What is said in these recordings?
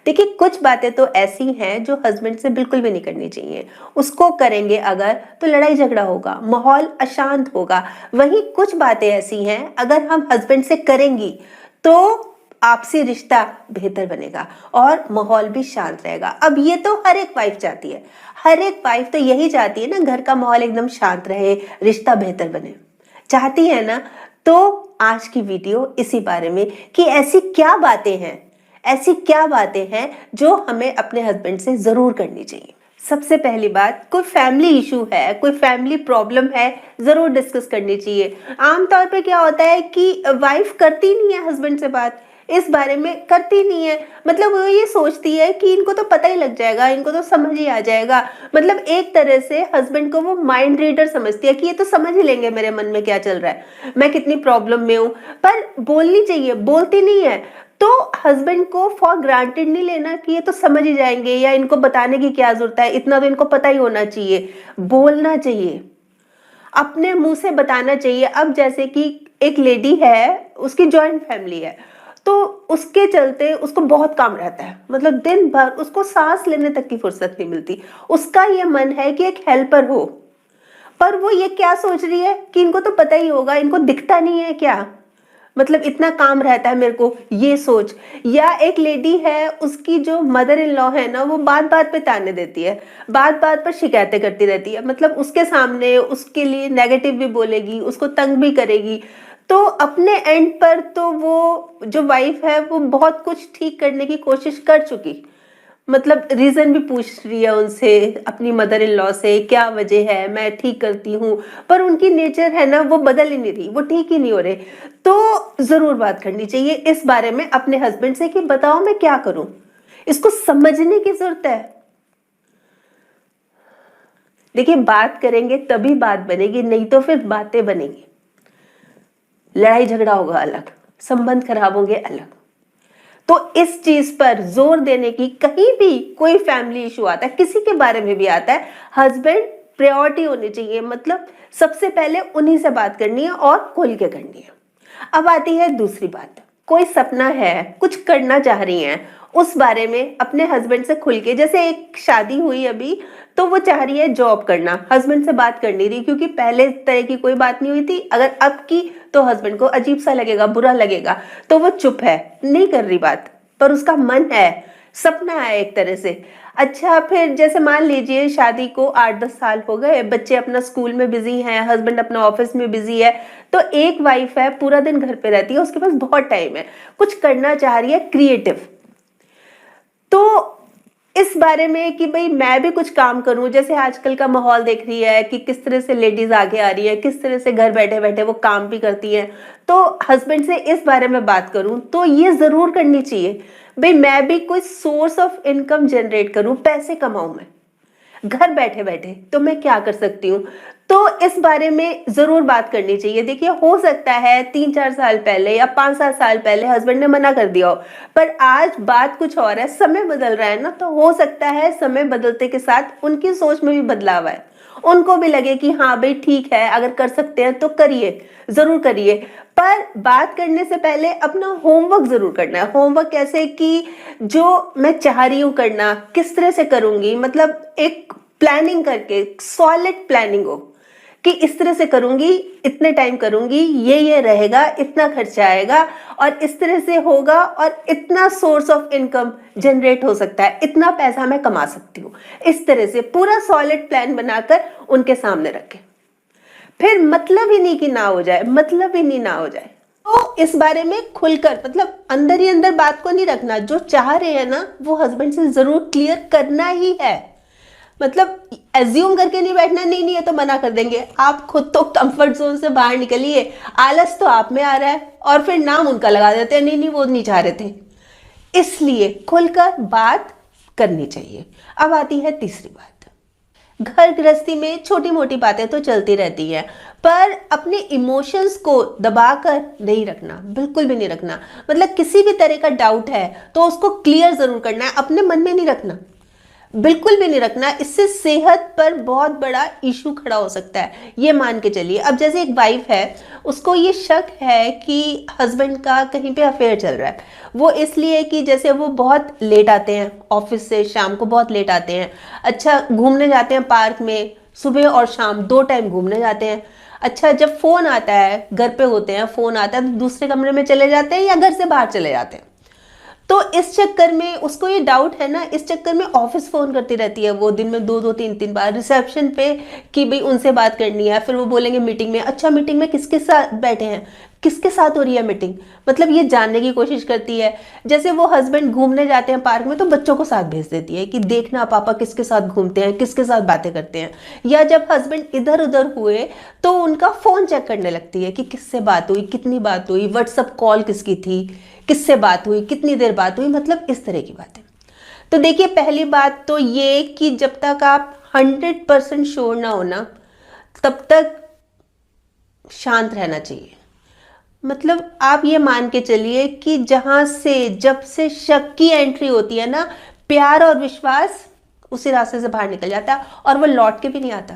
देखिए कुछ बातें तो ऐसी हैं जो हस्बैंड से बिल्कुल भी नहीं करनी चाहिए, उसको करेंगे अगर तो लड़ाई झगड़ा होगा, माहौल अशांत होगा। वहीं कुछ बातें ऐसी हैं अगर हम हस्बैंड से करेंगी तो आपसी रिश्ता बेहतर बनेगा और माहौल भी शांत रहेगा। अब ये तो हर एक वाइफ चाहती है, हर एक वाइफ तो यही चाहती है ना, घर का माहौल एकदम शांत रहे, रिश्ता बेहतर बने, चाहती है ना। तो आज की वीडियो इसी बारे में कि ऐसी क्या बातें हैं, ऐसी क्या बातें हैं जो हमें अपने हस्बैंड से जरूर करनी चाहिए। सबसे पहली बात, कोई फैमिली इशू है, कोई फैमिली प्रॉब्लम है, जरूर डिस्कस करनी चाहिए। आमतौर पे क्या होता है कि वाइफ करती नहीं है हस्बैंड से बात, इस बारे में करती नहीं है, मतलब वो ये सोचती है कि इनको तो पता ही लग जाएगा, इनको तो समझ ही आ जाएगा। मतलब एक तरह से हस्बैंड को वो माइंड रीडर समझती है कि ये तो समझ ही लेंगे मेरे मन में क्या चल रहा है, मैं कितनी प्रॉब्लम में हूँ। पर बोलनी चाहिए, बोलती नहीं है। तो हस्बैंड को फॉर ग्रांटेड नहीं लेना कि ये तो समझ ही जाएंगे या इनको बताने की क्या जरूरत है, इतना तो इनको पता ही होना चाहिए। बोलना चाहिए, अपने मुंह से बताना चाहिए। अब जैसे कि एक लेडी है, उसकी जॉइंट फैमिली है, तो उसके चलते उसको बहुत काम रहता है, मतलब दिन भर उसको सांस लेने तक की फुर्सत नहीं मिलती। उसका ये मन है कि एक हेल्पर हो, पर वो ये क्या सोच रही है कि इनको तो पता ही होगा, इनको दिखता नहीं है क्या, मतलब इतना काम रहता है मेरे को, ये सोच। या एक लेडी है, उसकी जो मदर इन लॉ है ना, वो बात बात पे ताने देती है, बात बात पर शिकायतें करती रहती है, मतलब उसके सामने उसके लिए नेगेटिव भी बोलेगी, उसको तंग भी करेगी। तो अपने एंड पर तो वो जो वाइफ है वो बहुत कुछ ठीक करने की कोशिश कर चुकी, मतलब रीजन भी पूछ रही है उनसे, अपनी मदर इन लॉ से, क्या वजह है, मैं ठीक करती हूँ, पर उनकी नेचर है ना वो बदल ही नहीं रही, वो ठीक ही नहीं हो रहे। तो जरूर बात करनी चाहिए इस बारे में अपने हस्बैंड से कि बताओ मैं क्या करूं, इसको समझने की जरूरत है। देखिए बात करेंगे तभी बात बनेगी, नहीं तो फिर बातें बनेगी, लड़ाई झगड़ा होगा अलग, संबंध खराब होंगे अलग। तो इस चीज पर जोर देने की, कहीं भी कोई फैमिली इशू आता है, किसी के बारे में भी आता है, हस्बैंड प्रायोरिटी होनी चाहिए, मतलब सबसे पहले उन्हीं से बात करनी है और खुल के करनी है। अब आती है दूसरी बात, कोई सपना है, कुछ करना चाह रही हैं, उस बारे में अपने हस्बैंड से खुल के, जैसे एक शादी हुई अभी, तो वो चाह रही है जॉब करना, हस्बैंड से बात कर नहीं रही, क्योंकि पहले तरह की कोई बात नहीं हुई थी, अगर अब की तो हस्बैंड को अजीब सा लगेगा, बुरा लगेगा, तो वो चुप है, नहीं कर रही बात, पर उसका मन है, सपना है एक तरह से। अच्छा फिर जैसे मान लीजिए शादी को 8-10 साल हो गए, बच्चे अपना स्कूल में बिजी हैं, हस्बैंड अपना ऑफिस में बिजी है, तो एक वाइफ है पूरा दिन घर पे रहती है, उसके पास बहुत टाइम है, कुछ करना चाह रही है क्रिएटिव। तो इस बारे में कि भाई मैं भी कुछ काम करूं, जैसे आजकल का माहौल देख रही है कि किस तरह से लेडीज आगे आ रही है, किस तरह से घर बैठे बैठे वो काम भी करती हैं, तो हस्बैंड से इस बारे में बात करूं तो ये जरूर करनी चाहिए, भाई मैं भी कोई सोर्स ऑफ इनकम जनरेट करूं, पैसे कमाऊं मैं घर बैठे बैठे, तो मैं क्या कर सकती हूँ। तो इस बारे में जरूर बात करनी चाहिए। देखिए हो सकता है 3-4 साल पहले या 5-7 साल पहले हस्बैंड ने मना कर दिया हो, पर आज बात कुछ और है, समय बदल रहा है ना, तो हो सकता है समय बदलते के साथ उनकी सोच में भी बदलाव आए, उनको भी लगे कि हाँ भाई ठीक है, अगर कर सकते हैं तो करिए, जरूर करिए। पर बात करने से पहले अपना होमवर्क जरूर करना है। होमवर्क कैसे कि जो मैं चाह रही हूँ करना, किस तरह से करूंगी, मतलब एक प्लानिंग करके, सॉलिड प्लानिंग हो कि इस तरह से करूंगी, इतने टाइम करूंगी, ये रहेगा, इतना खर्चा आएगा और इस तरह से होगा और इतना सोर्स ऑफ इनकम जनरेट हो सकता है, इतना पैसा मैं कमा सकती हूँ। इस तरह से पूरा सॉलिड प्लान बनाकर उनके सामने रखें, फिर मतलब ही नहीं कि ना हो जाए, मतलब ही नहीं ना हो जाए। तो इस बारे में खुलकर, मतलब अंदर ही अंदर बात को नहीं रखना, जो चाह रहे हैं ना वो हस्बैंड से जरूर क्लियर करना ही है, मतलब एज्यूम करके नहीं बैठना, नहीं नहीं ये तो मना कर देंगे, आप खुद तो कंफर्ट जोन से बाहर निकलिए, आलस तो आप में आ रहा है और फिर नाम उनका लगा देते हैं, नहीं नहीं वो नहीं चाह रहे थे, इसलिए खुलकर बात करनी चाहिए। अब आती है तीसरी बात, घर गृहस्थी में छोटी मोटी बातें तो चलती रहती है, पर अपने इमोशंस को दबाकर नहीं रखना, बिल्कुल भी नहीं रखना, मतलब किसी भी तरह का डाउट है तो उसको क्लियर जरूर करना है, अपने मन में नहीं रखना। बिल्कुल भी नहीं रखना, इससे सेहत पर बहुत बड़ा इशू खड़ा हो सकता है, ये मान के चलिए। अब जैसे एक वाइफ है, उसको ये शक है कि हस्बैंड का कहीं पे अफेयर चल रहा है, वो इसलिए कि जैसे वो बहुत लेट आते हैं ऑफिस से, शाम को बहुत लेट आते हैं, अच्छा घूमने जाते हैं पार्क में, सुबह और शाम 2 टाइम घूमने जाते हैं, अच्छा जब फोन आता है, घर पे होते हैं, फोन आता है तो दूसरे कमरे में चले जाते हैं या घर से बाहर चले जाते हैं। तो इस चक्कर में उसको ये डाउट है ना, इस चक्कर में ऑफिस फोन करती रहती है वो, दिन में 2-2 3-3 बार रिसेप्शन पे कि भाई उनसे बात करनी है, फिर वो बोलेंगे मीटिंग में, अच्छा मीटिंग में किसके साथ बैठे हैं, किसके साथ हो रही है मीटिंग, मतलब ये जानने की कोशिश करती है। जैसे वो हस्बैंड घूमने जाते हैं पार्क में तो बच्चों को साथ भेज देती है कि देखना पापा किसके साथ घूमते हैं, किसके साथ बातें करते हैं। या जब हस्बैंड इधर उधर हुए तो उनका फोन चेक करने लगती है कि किससे बात हुई, कितनी बात हुई, व्हाट्सएप कॉल किसकी थी, किससे बात हुई, कितनी देर बात हुई, मतलब इस तरह की बातें। तो देखिए पहली बात तो ये कि जब तक आप 100% श्योर ना हो ना, तब तक शांत रहना चाहिए। मतलब आप ये मान के चलिए कि जहां से जब से शक की एंट्री होती है ना, प्यार और विश्वास उसी रास्ते से बाहर निकल जाता है और वो लौट के भी नहीं आता।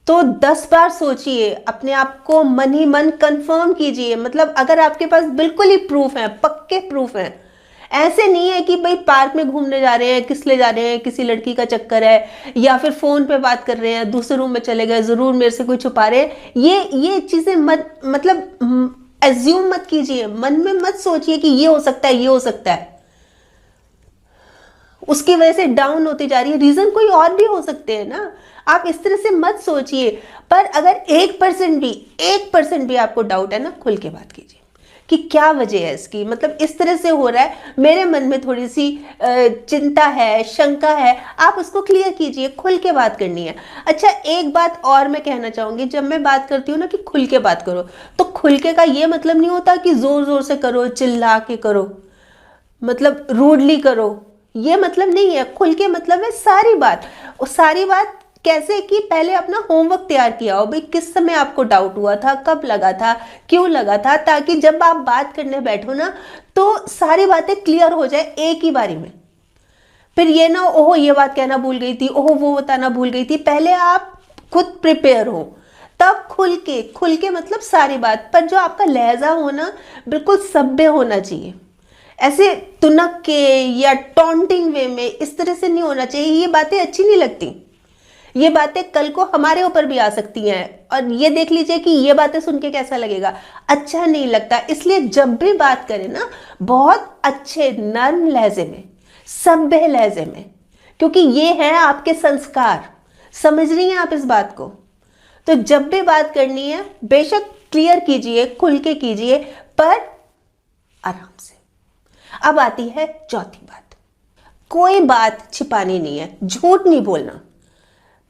तो 10 बार सोचिए, अपने आप को मन ही मन कंफर्म कीजिए। मतलब अगर आपके पास बिल्कुल ही प्रूफ है, पक्के प्रूफ है, ऐसे नहीं है कि भाई पार्क में घूमने जा रहे हैं, किस ले जा रहे हैं, किसी लड़की का चक्कर है, या फिर फोन पे बात कर रहे हैं, दूसरे रूम में चले गए, जरूर मेरे से कोई छुपा रहे हैं, ये चीजें मत, मतलब एज्यूम मत कीजिए, मन में मत सोचिए कि ये हो सकता है, ये हो सकता है, उसकी वजह से डाउन होती जा रही है, रीजन कोई और भी हो सकते हैं ना, आप इस तरह से मत सोचिए। पर अगर 1% भी आपको डाउट है ना, खुल के बात कीजिए कि क्या वजह है इसकी, मतलब इस तरह से हो रहा है, मेरे मन में थोड़ी सी चिंता है, शंका है, आप उसको क्लियर कीजिए, खुल के बात करनी है। अच्छा एक बात और मैं कहना चाहूंगी, जब मैं बात करती हूँ ना कि खुल के बात करो, तो खुल के का ये मतलब नहीं होता कि जोर जोर से करो, चिल्ला के करो, मतलब रूडली करो, ये मतलब नहीं है। खुल के मतलब है सारी बात। और सारी बात कैसे कि पहले अपना होमवर्क तैयार किया हो, भाई किस समय आपको डाउट हुआ था, कब लगा था, क्यों लगा था, ताकि जब आप बात करने बैठो ना तो सारी बातें क्लियर हो जाए एक ही बारी में। फिर ये ना ओहो ये बात कहना भूल गई थी, ओहो वो बताना भूल गई थी, पहले आप खुद प्रिपेयर हो, तब खुल के मतलब सारी बात। पर जो आपका लहजा हो ना, बिल्कुल सभ्य होना चाहिए, ऐसे तुनक के या टॉन्टिंग वे में इस तरह से नहीं होना चाहिए। ये बातें अच्छी नहीं लगती, ये बातें कल को हमारे ऊपर भी आ सकती हैं, और ये देख लीजिए कि ये बातें सुन के कैसा लगेगा, अच्छा नहीं लगता। इसलिए जब भी बात करें ना, बहुत अच्छे नर्म लहजे में, सभ्य लहजे में, क्योंकि ये है आपके संस्कार, समझ रही हैं आप इस बात को। तो जब भी बात करनी है बेशक क्लियर कीजिए, खुल के कीजिए, पर आराम से। अब आती है चौथी बात, कोई बात छिपानी नहीं है, झूठ नहीं बोलना।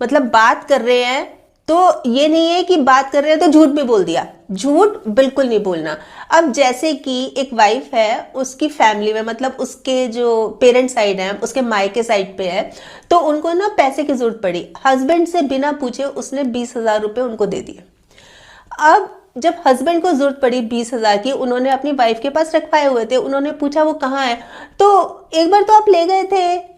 मतलब बात कर रहे हैं तो ये नहीं है कि बात कर रहे हैं तो झूठ भी बोल दिया, झूठ बिल्कुल नहीं बोलना। अब जैसे कि एक वाइफ है, उसकी फैमिली में मतलब उसके जो पेरेंट साइड है, उसके मायके साइड पे है, तो उनको ना पैसे की जरूरत पड़ी, हस्बैंड से बिना पूछे उसने 20,000 रुपये उनको दे दिए। अब जब हस्बैंड को जरूरत पड़ी 20,000 की, उन्होंने अपनी वाइफ के पास रखवाए हुए थे, उन्होंने पूछा वो कहाँ है, तो एक बार तो आप ले गए थे,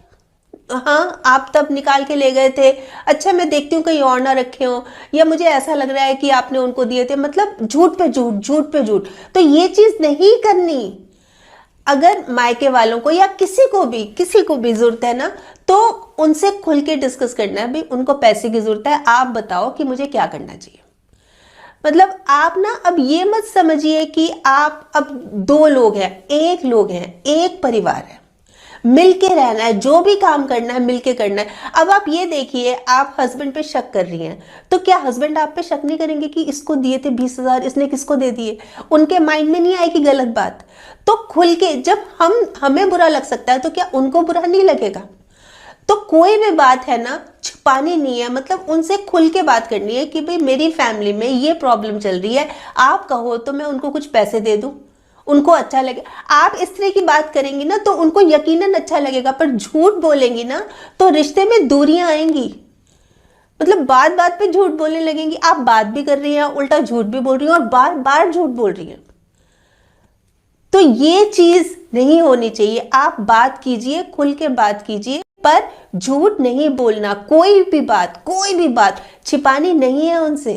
हाँ आप तब निकाल के ले गए थे, अच्छा मैं देखती हूँ कहीं और ना रखे हो, या मुझे ऐसा लग रहा है कि आपने उनको दिए थे, मतलब झूठ पे झूठ, झूठ पे झूठ। तो ये चीज नहीं करनी। अगर मायके वालों को या किसी को भी जरूरत है ना, तो उनसे खुल के डिस्कस करना है, भाई उनको पैसे की जरूरत है, आप बताओ कि मुझे क्या करना चाहिए। मतलब आप ना अब ये मत समझिए कि आप अब 2 लोग हैं, एक परिवार है, मिलके रहना है, जो भी काम करना है मिलके करना है। अब आप ये देखिए, आप हस्बैंड पे शक कर रही हैं, तो क्या हस्बैंड आप पे शक नहीं करेंगे कि इसको दिए थे 20,000, इसने किसको दे दिए? उनके माइंड में नहीं आएगी गलत बात? तो खुल के, जब हमें बुरा लग सकता है तो क्या उनको बुरा नहीं लगेगा? तो कोई भी बात है ना, छुपानी नहीं है, मतलब उनसे खुल के बात करनी है कि भाई मेरी फैमिली में ये प्रॉब्लम चल रही है, आप कहो तो मैं उनको कुछ पैसे दे दूं, उनको अच्छा लगे। आप इस तरह की बात करेंगी ना तो उनको यकीनन अच्छा लगेगा, पर झूठ बोलेंगी ना तो रिश्ते में दूरियां आएंगी। मतलब बात बात पे झूठ बोलने लगेंगी, आप बात भी कर रही हैं, उल्टा झूठ भी बोल रही हैं और बार बार झूठ बोल रही हैं। तो ये चीज नहीं होनी चाहिए। आप बात कीजिए, खुल के बात कीजिए। पर झूठ नहीं बोलना, कोई भी बात छिपानी नहीं है उनसे।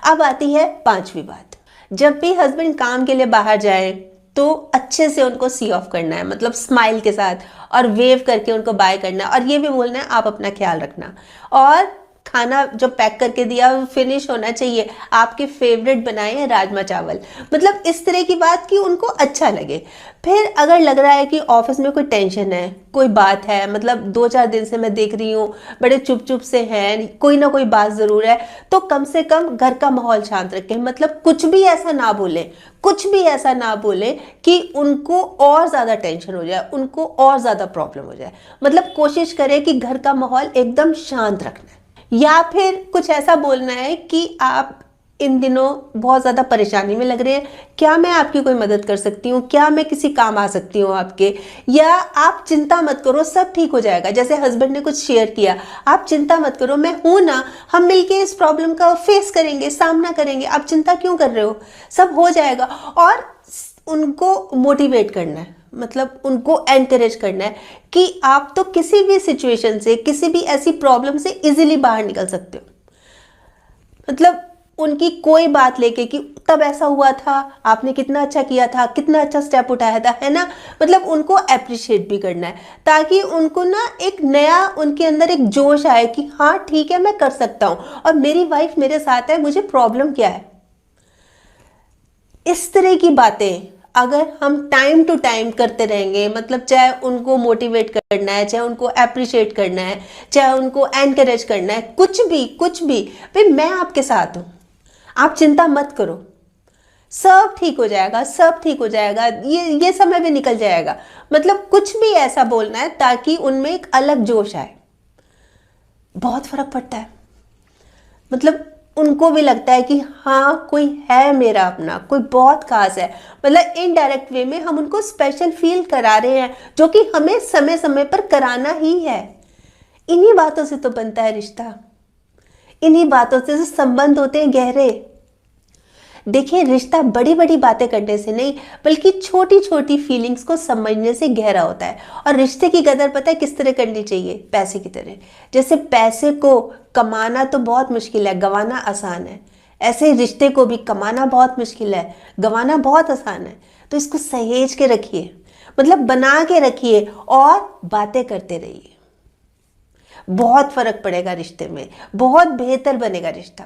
अब आती है पांचवी बात, जब भी हस्बैंड काम के लिए बाहर जाए तो अच्छे से उनको सी ऑफ करना है, मतलब स्माइल के साथ और वेव करके उनको बाय करना है, और ये भी बोलना है आप अपना ख्याल रखना। और खाना जो पैक करके दिया वो फिनिश होना चाहिए, आपके फेवरेट बनाए हैं राजमा चावल, मतलब इस तरह की बात कि उनको अच्छा लगे। फिर अगर लग रहा है कि ऑफिस में कोई टेंशन है, कोई बात है, मतलब 2-4 दिन से मैं देख रही हूँ बड़े चुप चुप से हैं, कोई ना कोई बात ज़रूर है, तो कम से कम घर का माहौल शांत रखें, मतलब कुछ भी ऐसा ना बोलें, कुछ भी ऐसा ना बोलें कि उनको और ज़्यादा टेंशन हो जाए, उनको और ज़्यादा प्रॉब्लम हो जाए। मतलब कोशिश करें कि घर का माहौल एकदम शांत रखना है। या फिर कुछ ऐसा बोलना है कि आप इन दिनों बहुत ज़्यादा परेशानी में लग रहे हैं, क्या मैं आपकी कोई मदद कर सकती हूँ, क्या मैं किसी काम आ सकती हूँ आपके, या आप चिंता मत करो सब ठीक हो जाएगा। जैसे हस्बैंड ने कुछ शेयर किया, आप चिंता मत करो, मैं हूँ ना, हम मिलके इस प्रॉब्लम का फेस करेंगे, सामना करेंगे, आप चिंता क्यों कर रहे हो, सब हो जाएगा। और उनको मोटिवेट करना है, मतलब उनको एनकरेज करना है कि आप तो किसी भी सिचुएशन से, किसी भी ऐसी प्रॉब्लम से इजीली बाहर निकल सकते हो। मतलब उनकी कोई बात लेके कि तब ऐसा हुआ था, आपने कितना अच्छा किया था, कितना अच्छा स्टेप उठाया था, है ना, मतलब उनको अप्रिशिएट भी करना है, ताकि उनको ना एक नया, उनके अंदर एक जोश आए कि हाँ ठीक है मैं कर सकता हूँ और मेरी वाइफ मेरे साथ है, मुझे प्रॉब्लम क्या है। इस तरह की बातें अगर हम टाइम टू टाइम करते रहेंगे, मतलब चाहे उनको मोटिवेट करना है, चाहे उनको अप्रिशिएट करना है, चाहे उनको एनकरेज करना है, कुछ भी भाई मैं आपके साथ हूँ, आप चिंता मत करो, सब ठीक हो जाएगा, सब ठीक हो जाएगा, ये समय भी निकल जाएगा। मतलब कुछ भी ऐसा बोलना है ताकि उनमें एक अलग जोश आए, बहुत फर्क पड़ता है। मतलब उनको भी लगता है कि हाँ कोई है मेरा अपना, कोई बहुत खास है, मतलब इनडायरेक्ट वे में हम उनको स्पेशल फील करा रहे हैं, जो कि हमें समय समय पर कराना ही है। इन्हीं बातों से तो बनता है रिश्ता, इन्हीं बातों से संबंध होते हैं गहरे। देखिए रिश्ता बड़ी बड़ी बातें करने से नहीं, बल्कि छोटी छोटी फीलिंग्स को समझने से गहरा होता है। और रिश्ते की कदर पता है किस तरह करनी चाहिए, पैसे की तरह। जैसे पैसे को कमाना तो बहुत मुश्किल है, गंवाना आसान है, ऐसे ही रिश्ते को भी कमाना बहुत मुश्किल है, गंवाना बहुत आसान है। तो इसको सहेज के रखिए, मतलब बना के रखिए और बातें करते रहिए, बहुत फर्क पड़ेगा रिश्ते में, बहुत बेहतर बनेगा रिश्ता।